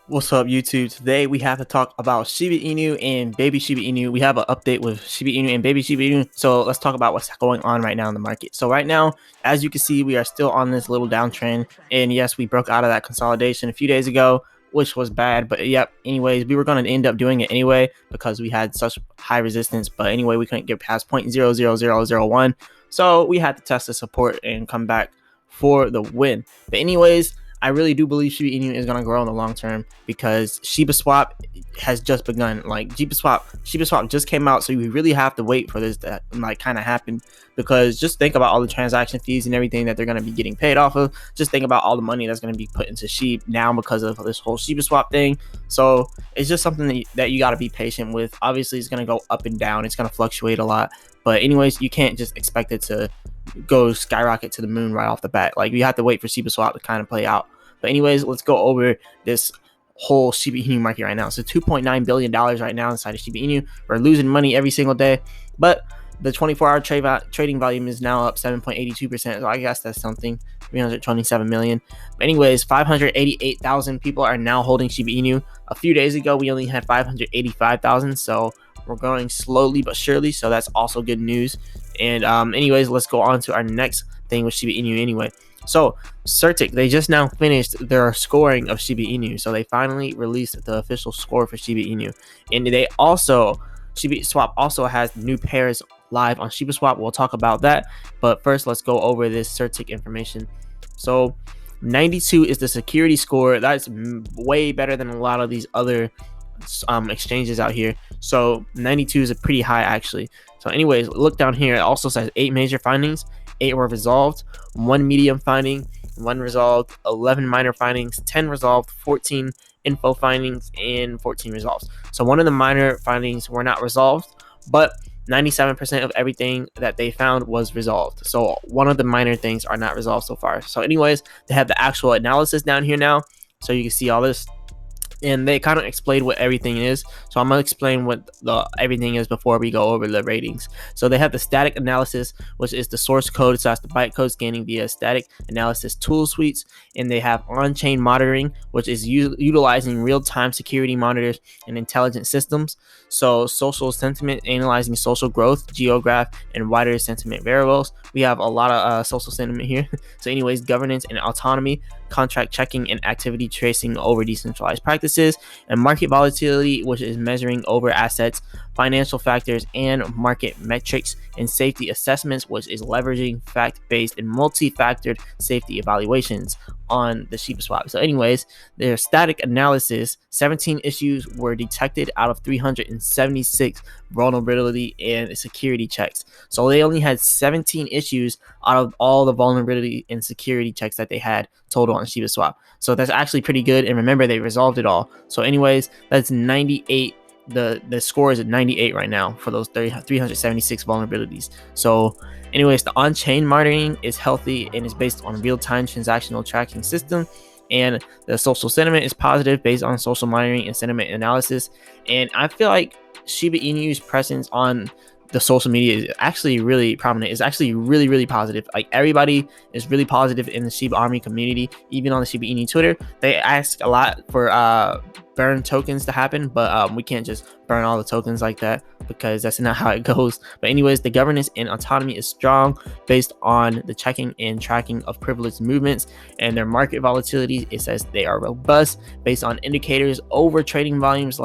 What's up, YouTube? Today we have to talk about Shiba Inu and baby Shiba Inu. We have an update with Shiba Inu and baby Shiba Inu. So let's talk about what's going on right now in the market. So right now, as you can see, we are still on this little downtrend. And yes, we broke out of that consolidation a few days ago, which was bad. But yep, anyways, we were going to end up doing it anyway because we had such high resistance. But anyway, we couldn't get past 0.00001. So we had to test the support and come back for the win. But anyways, I really do believe Shiba Inu is going to grow in the long term because Shibaswap has just begun. Like Shibaswap just came out, so we really have to wait for this to kind of happen. Because just think about all the transaction fees and everything that they're going to be getting paid off of. Just think about all the money that's going to be put into Shib now because of this whole Shibaswap thing. So it's just something that you got to be patient with. Obviously, it's going to go up and down. It's going to fluctuate a lot. But anyways, you can't just expect it to go skyrocket to the moon right off the bat. Like, you have to wait for Shibaswap to kind of play out. But anyways, let's go over this whole Shiba Inu market right now. So $2.9 billion right now inside of Shiba Inu. We're losing money every single day, but the 24-hour trading volume is now up 7.82%. So I guess that's something. 327 million. But anyways, 588,000 people are now holding Shiba Inu. A few days ago, we only had 585,000. So we're growing slowly but surely. So that's also good news. And anyways, let's go on to our next thing with Shiba Inu anyway. So Certic, they just now finished their scoring of Shiba Inu. So they finally released the official score for Shiba Inu. And they also, Shibaswap also has new pairs live on Shibaswap. We'll talk about that. But first, let's go over this Certic information. So 92 is the security score. That's way better than a lot of these other exchanges out here. So 92 is a pretty high actually. So anyways, look down here. It also says 8 major findings. 8 were resolved, 1 medium finding, 1 resolved, 11 minor findings, 10 resolved, 14 info findings, and 14 resolved. So one of the minor findings were not resolved, but 97% of everything that they found was resolved. So one of the minor things are not resolved so far. So anyways, they have the actual analysis down here now, so you can see all this. And they kind of explained what everything is. So I'm going to explain what everything is before we go over the ratings. So they have the static analysis, which is the source code / the bytecode scanning via static analysis tool suites. And they have on-chain monitoring, which is utilizing real-time security monitors and intelligent systems. So social sentiment, analyzing social growth, geograph, and wider sentiment variables. We have a lot of social sentiment here. So anyways, governance and autonomy, contract checking, and activity tracing over decentralized practices, and market volatility, which is measuring over assets, financial factors, and market metrics, and safety assessments, which is leveraging fact-based and multi-factored safety evaluations on the Shibaswap. So anyways, their static analysis, 17 issues were detected out of 376 vulnerability and security checks. So they only had 17 issues out of all the vulnerability and security checks that they had total on Shibaswap. So that's actually pretty good. And remember, they resolved it all. So anyways, that's 98. The score is at 98 right now for those 376 vulnerabilities. So anyways, the on-chain monitoring is healthy and is based on real-time transactional tracking system. And the social sentiment is positive based on social monitoring and sentiment analysis. And I feel like Shiba Inu's presence on the social media is actually really prominent. It's actually really, really positive. Like, everybody is really positive in the Shiba Army community. Even on the Shiba Inu Twitter, they ask a lot for burn tokens to happen, but we can't just burn all the tokens like that because that's not how it goes. But anyways, the governance and autonomy is strong based on the checking and tracking of privileged movements, and their market volatility, it says they are robust based on indicators over trading volume /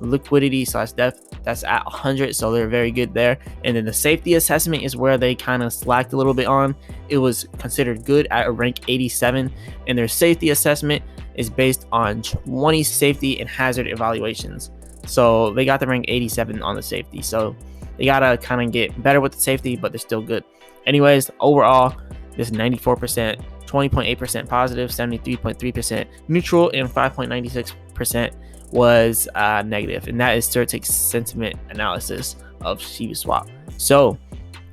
liquidity / depth. That's at 100, so they're very good there. And then the safety assessment is where they kind of slacked a little bit on. It was considered good at a rank 87, and their safety assessment is based on 20 safety and hazard evaluations. So they got the rank 87 on the safety. So they gotta kind of get better with the safety, but they're still good. Anyways, overall, this is 94%, 20.8% positive, 73.3% neutral, and 5.96% was negative. And that is Certic's sentiment analysis of Shibaswap. So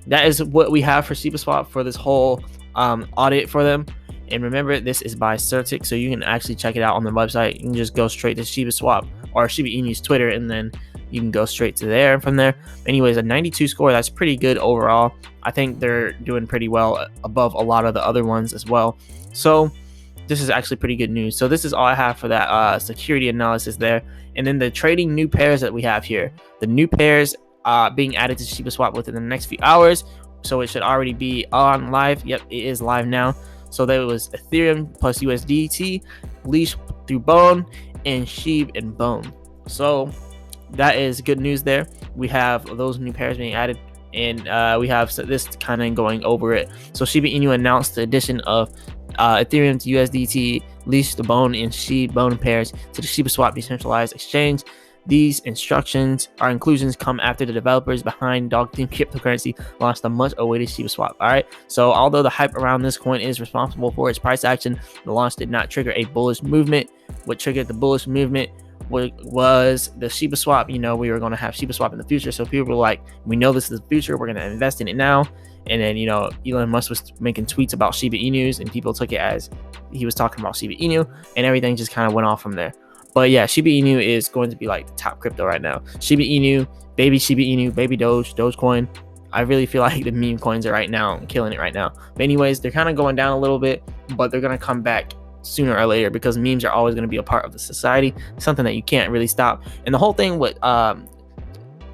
that is what we have for Shibaswap for this whole audit for them. And remember, this is by Certic, so you can actually check it out on the website. You can just go straight to Shibaswap or Shiba Inu's Twitter, and then you can go straight to there. And from there, anyways, a 92 score, that's pretty good overall. I think they're doing pretty well above a lot of the other ones as well. So this is actually pretty good news. So this is all I have for that security analysis there. And then the trading new pairs that we have here, the new pairs being added to Shibaswap within the next few hours. So it should already be on live. Yep, it is live now. So there was Ethereum plus USDT, Leash through Bone, and Sheeb and Bone. So that is good news there. We have those new pairs being added, and we have this kind of going over it. So Shiba Inu announced the addition of Ethereum to USDT, Leash to Bone, and Sheeb Bone pairs to the Shibaswap decentralized exchange. These instructions or inclusions come after the developers behind Dog Team Cryptocurrency launched a much-awaited Shibaswap. All right, so although the hype around this coin is responsible for its price action, the launch did not trigger a bullish movement. What triggered the bullish movement was the Shibaswap. You know, we were going to have Shibaswap in the future, so people were like, we know this is the future, we're going to invest in it now. And then, you know, Elon Musk was making tweets about Shiba Inus, and people took it as he was talking about Shiba Inu, and everything just kind of went off from there. But yeah, Shiba Inu is going to be like the top crypto right now. Shiba Inu, baby Shiba Inu, baby Dogecoin. I really feel like the meme coins are right now killing it right now. But anyways, they're kind of going down a little bit, but they're going to come back sooner or later because memes are always going to be a part of the society, something that you can't really stop. And the whole thing with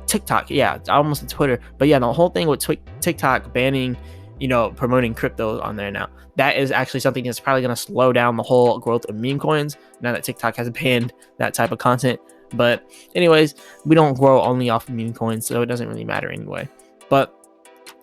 TikTok, yeah, almost to Twitter, but yeah, the whole thing with TikTok banning, you know, promoting crypto on there now, that is actually something that's probably going to slow down the whole growth of meme coins now that TikTok has banned that type of content. But anyways, we don't grow only off of meme coins, so it doesn't really matter anyway. But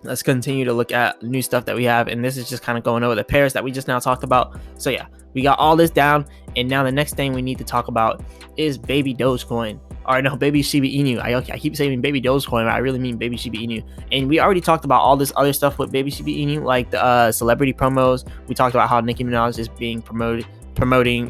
let's continue to look at new stuff that we have, and this is just kind of going over the pairs that we just now talked about. So yeah, we got all this down, and now the next thing we need to talk about is baby Dogecoin. Or no, baby Shiba Inu. I keep saying baby Dogecoin, but I really mean baby Shiba Inu. And we already talked about all this other stuff with baby Shiba Inu, like the celebrity promos. We talked about how Nicki Minaj is being promoting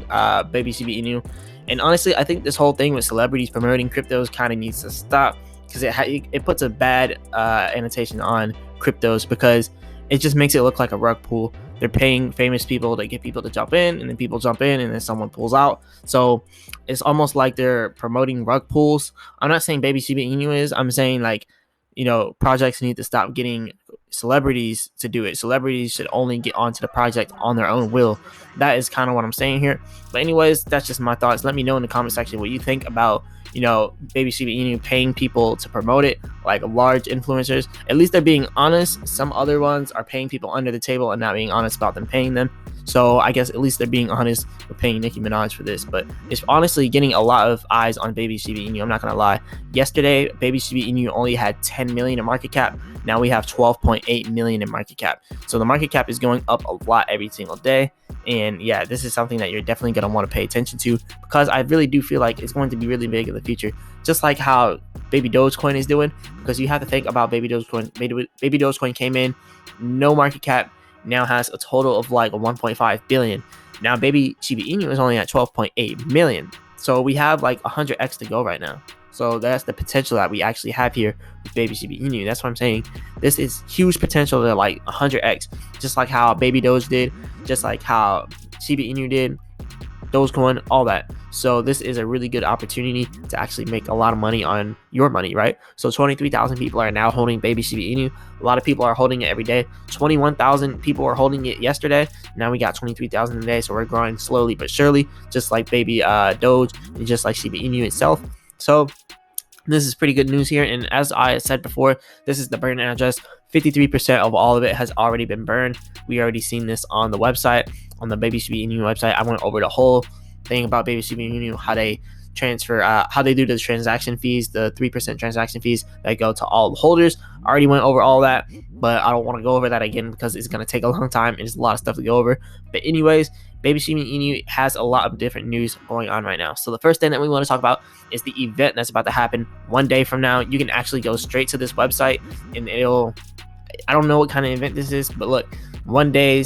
baby Shiba Inu. And honestly, I think this whole thing with celebrities promoting cryptos kind of needs to stop, because it puts a bad annotation on cryptos, because it just makes it look like a rug pull. They're paying famous people to get people to jump in, and then people jump in, and then someone pulls out. So it's almost like they're promoting rug pulls. I'm not saying baby Shiba Inu is. I'm saying, like, you know, projects need to stop getting celebrities to do it. Celebrities should only get onto the project on their own will. That is kind of what I'm saying here. But anyways, that's just my thoughts. Let me know in the comment section what you think about, you know, baby Shiba Inu paying people to promote it, like large influencers. At least they're being honest. Some other ones are paying people under the table and not being honest about them paying them. So I guess at least they're being honest with paying Nicki Minaj for this. But it's honestly getting a lot of eyes on baby Shiba Inu. I'm not gonna lie. Yesterday, baby Shiba Inu only had 10 million in market cap. Now we have 12.8 million in market cap. So the market cap is going up a lot every single day. And yeah, this is something that you're definitely going to want to pay attention to, because I really do feel like it's going to be really big in the future, just like how baby Dogecoin is doing. Because you have to think about baby Dogecoin. Baby Dogecoin came in, no market cap, now has a total of like 1.5 billion. Now baby Shiba Inu is only at 12.8 million. So we have like 100x to go right now. So that's the potential that we actually have here with baby Shiba Inu. That's what I'm saying. This is huge potential to like 100x, just like how baby Doge did, just like how Shiba Inu did, Dogecoin, all that. So this is a really good opportunity to actually make a lot of money on your money, right? So 23,000 people are now holding baby Shiba Inu. A lot of people are holding it every day. 21,000 people were holding it yesterday. Now we got 23,000 today. So we're growing slowly but surely, just like baby Doge and just like Shiba Inu itself. So this is pretty good news here. And as I said before, this is the burn address. 53% of all of it has already been burned. We already seen this on the website, on the baby Shiba Inu website. I went over the whole thing about baby Shiba Inu, how they transfer, how they do the transaction fees, the 3% transaction fees that go to all the holders. I already went over all that, but I don't want to go over that again because it's going to take a long time and there's a lot of stuff to go over. But anyways, baby Shiba Inu has a lot of different news going on right now. So the first thing that we want to talk about is the event that's about to happen one day from now. You can actually go straight to this website and I don't know what kind of event this is, but look, 1 day,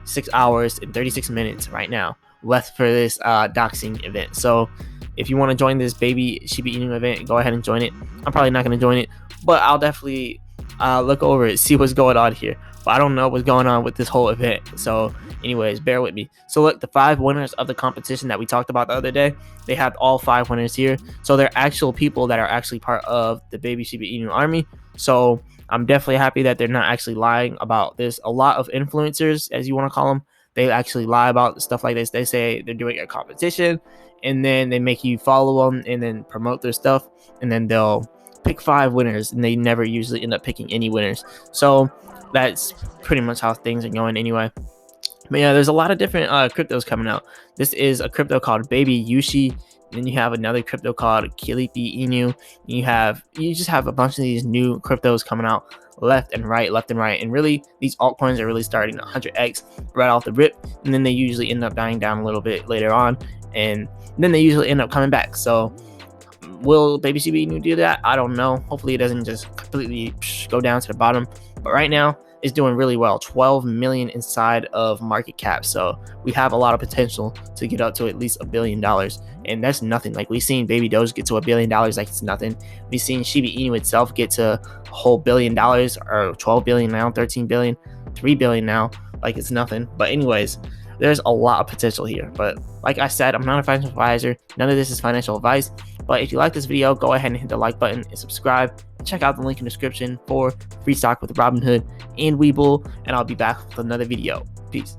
6 hours and 36 minutes right now left for this doxing event. So if you want to join this baby Shiba Inu event, go ahead and join it. I'm probably not going to join it, but I'll definitely look over it, see what's going on here. But I don't know what's going on with this whole event. So anyways, bear with me. So look, the 5 winners of the competition that we talked about the other day, they have all 5 winners here. So they're actual people that are actually part of the baby Shiba Inu army. So I'm definitely happy that they're not actually lying about this. A lot of influencers, as you want to call them, they actually lie about stuff like this. They say they're doing a competition, and then they make you follow them and then promote their stuff, and then they'll pick 5 winners, and they never usually end up picking any winners. So that's pretty much how things are going anyway. But yeah, there's a lot of different cryptos coming out. This is a crypto called Baby Yushi. Then you have another crypto called Shiba Inu. You just have a bunch of these new cryptos coming out left and right. And really, these altcoins are really starting to 100x right off the rip. And then they usually end up dying down a little bit later on. And then they usually end up coming back. So will Baby Shiba Inu do that? I don't know. Hopefully it doesn't just completely go down to the bottom. But right now, it's doing really well. 12 million inside of market cap. So we have a lot of potential to get up to at least $1 billion. And that's nothing. Like, we've seen Baby Doge get to $1 billion like it's nothing. We've seen Shiba Inu itself get to a whole $1 billion, or 12 billion now, 13 billion, 3 billion now, like it's nothing. But anyways, there's a lot of potential here. But like I said, I'm not a financial advisor. None of this is financial advice. But if you like this video, go ahead and hit the like button and subscribe. Check out the link in the description for free stock with Robinhood and Webull. And I'll be back with another video. Peace.